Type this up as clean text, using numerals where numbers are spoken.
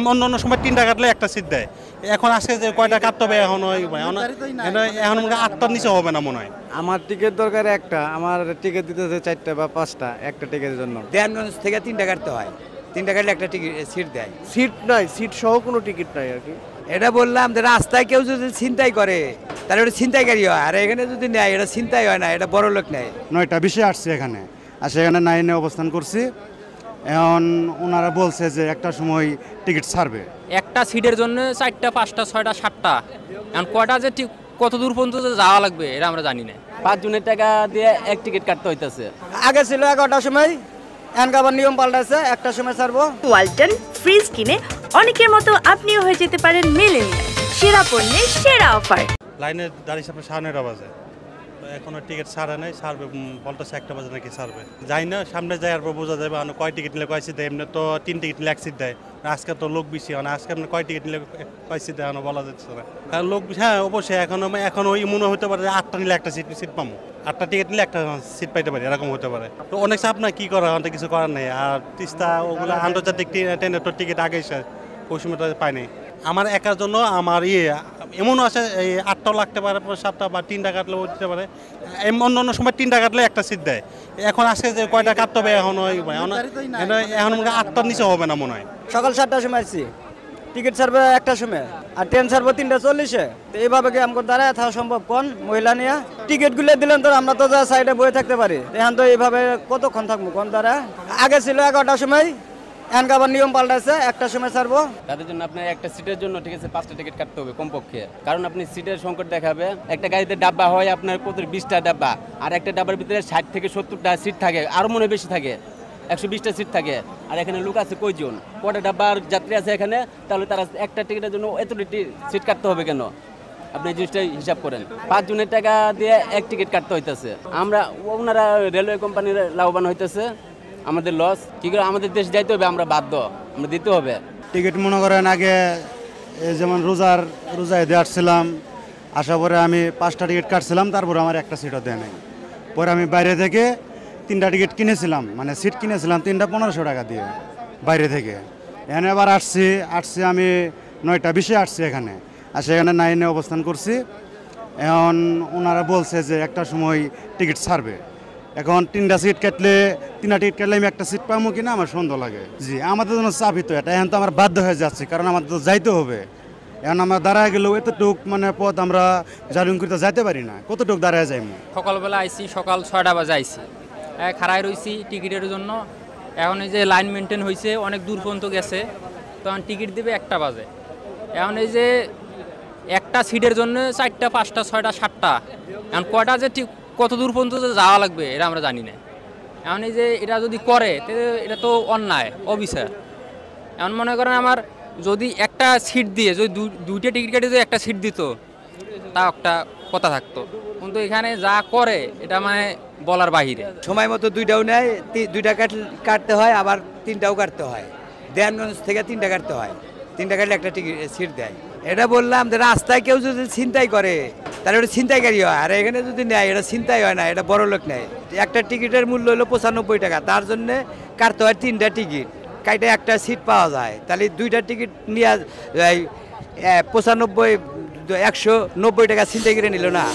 অন্য সময় 3টা কাটলে একটা সিট দেয়। এখন আজকে যে কয়টা কাটতে হবে এখন এখন আটটার নিচে হবে না মনে হয়। আমার টিকিট দরকার একটা, আমার টিকিট দিতেছে 4টা বা 5টা একটা টিকিটের জন্য। দেয়ানগঞ্জ থেকে 3টা কাটতে হয়, 3টা কাটলে একটা টিকিট সিট দেয়। সিট নাই, সিট সহ কোনো টিকিট নাই আর কি। এটা বললাম যে রাস্তায় কেউ যদি ছিনতাই করে তাহলে ওটা ছিনতাইকারী হয়, আর এখানে যদি নেয় এটা ছিনতাই হয় না, এটা বড় লোক নেয়। 9টা বিষয়ে আসছে এখানে, আর সেখানে 9-এ অবস্থান করছি। এখন ওনারা বলছে যে একটা সময় টিকিট ছাড়বে। একটা সিটের জন্য 4টা 5টা 6টা 7টা, এখন কয়টা যে ঠিক কত দূর পর্যন্ত যাওয়া লাগবে এটা আমরা জানি না। 5 জনের টাকা দিয়ে এক টিকিট কাটতে হইতেছে। আগে ছিল 11টার সময়, এখন আবার নিয়ম পাল্টাছে, একটা সময় ছাড়বো। ওয়ালটন ফ্রিজ কিনে অনেকের মতো আপনিও হয়ে যেতে পারেন মিলেনিয়াল সেরা পণ্যের সেরা অফার। লাইনে দাঁড়িয়ে আপনার 9:30 বাজে, এখনো টিকিট ছাড়ে নাই, ছাড়বে বলতেছে 1টা বাজে নাকি ছাড়বে। যাই না, সামনে যাওয়ার পর বোঝা যাবে কয় টিকিট নিলে কয় সিট দেয়। এমনি তো 3 টিকিট নিলে 1 সিট দেয়, আজকে তো লোক বেশি হয় না, আজকে আপনার কয় টিকিট নিলে কয় সিট দেয় এখনো বলা যাচ্ছে না। আর লোক হ্যাঁ অবশ্যই এখন ওই মনে হতে পারে যে 8টা নিলে একটা সিট পাবো, 8টা টিকিট নিলে একটা সিট পাইতে পারি, এরকম হতে পারে। তো অনেক চাপ না, কি করা এখন কিছু করার নেই। আর তিস্তা ওগুলো আন্তর্জাতিক ট্রেনের তো টিকিট আগে ওই সময়টা পাই নাই। আমার একার জন্য আমার এমনও আছে 8টাও লাগতে পারে, 7টা বা 3টা কাটলেও দিতে পারে। অন্য সময় 3টা কাটলে একটা সিট দেয়। এখন আজকে যে কয়টা কাটতে হবে এখন এখন 8টার নিচে হবে না মনে হয়। সকাল 7টার সময় আসছি, টিকিট ছাড়বে 1টার সময়, আর ট্রেন ছাড়বো 3:40-এ। তো এইভাবে কি আমাকে দাঁড়ায় থাকা সম্ভব? কোন মহিলা নিয়ে টিকিটগুলো দিলেন তো আমরা তো যা সাইডে বয়ে থাকতে পারি, এখন তো এইভাবে কতক্ষণ থাকবো কোন দ্বারা? আগে ছিল 11টার সময়, এখন আবার নিয়ম পাল্টাছে, 1টার সময় ছাড়বো। তাদের জন্য আপনার একটা সিটের জন্য ঠিক আছে 5টা টিকিট কাটতে হবে কমপক্ষে, কারণ আপনি সিটের সংকট দেখাবে। একটা গাড়িতে ডাব্বা হয় আপনার কত 20টা ডাব্বা, আর একটা ডাব্বার ভিতরে 60 থেকে 70টা সিট থাকে, আরও মনে বেশি থাকে, 120টা সিট থাকে। আর এখানে লোক আছে কয়জন, কটা ডাব্বার যাত্রী আছে এখানে, তাহলে তারা একটা টিকিটের জন্য এতটি সিট কাটতে হবে কেন? আপনি এই জিনিসটা হিসাব করেন। 5 জনের টাকা দিয়ে এক টিকিট কাটতে হইতেছে। ওনারা রেলওয়ে কোম্পানির লাভবান হইতেছে, আমাদের লস। কি করে আমাদের দেশ যাইতে হবে, আমরা বাধ্য, আমরা দিতে হবে টিকিট। মনে করেন আগে যেমন রোজায় দিয়ে আসছিলাম, আসার পরে আমি 5টা টিকিট কাটছিলাম, তারপরে আমার একটা সিটও দেয় নাই। পরে আমি বাইরে থেকে 3টা টিকিট কিনেছিলাম, মানে সিট কিনেছিলাম 3টা 1500 টাকা দিয়ে বাইরে থেকে। এখানে আবার আসছি আমি 9টা বিষয়ে আসছি এখানে, আর সেখানে 9-এ অবস্থান করছি। এখন ওনারা বলছে যে একটা সময় টিকিট ছাড়বে। এখন 3টা টিকিট কাটলে আমি একটা সিট পাবো কিনা আমার সন্দেহ লাগে। জি, আমাদের জন্য চাপই তো এটা। এখন তো আমরা বাধ্য হয়ে যাচ্ছি, কারণ আমাদের তো যাইতে হবে। এখন আমরা দাঁড়ায় গেলেও এতটুক মানে পথ আমরা জার্নি করতে যাইতে পারি না, কতটুক দাঁড়ায় যাই। সকালবেলা আইছি, সকাল 6টা বাজে আইছি, খাড়ায় রয়েছি টিকিটের জন্য। এখন এই যে লাইন মেনটেন হয়েছে, অনেক দূর পর্যন্ত গেছে, তখন টিকিট দেবে 1টা বাজে। এখন এই যে একটা সিটের জন্য 4টা 5টা 6টা 7টা, এখন কয়টা যে ঠিক কত দূর পর্যন্ত যাওয়া লাগবে এটা আমরা জানি না। এখন এই যে এটা যদি করে এটা তো অন্যায়, অবিচার। এখন মনে করেন আমার যদি একটা সিট দিয়ে যদি 2টা টিকিট কেটে যদি একটা সিট দিত, তা একটা কথা থাকতো, কিন্তু এখানে যা করে এটা মানে বলার বাহিরে। সময় মতো 2টাও নেয়, 2টা কাটতে হয়, আবার 3টাও কাটতে হয়। দেয়ানগঞ্জ থেকে 3টা কাটতে হয়, 3টা কাটলে একটা টিকিট সিট দেয়। এটা বললাম যে রাস্তায় কেউ যদি ছিনতাই করে তাহলে ওটা ছিনতাইকারী হয়, আর এখানে যদি নেয় এটা ছিনতাই হয় না, এটা বড় লোক নেয়। একটা টিকিটের মূল্য হলো 95 টাকা, তার জন্যে কাটতে হয় 3টা টিকিট, কাইটে একটা সিট পাওয়া যায়। তাহলে 2টা টিকিট নিয়ে 95 190 টাকা ছিনতাই করে নিল না।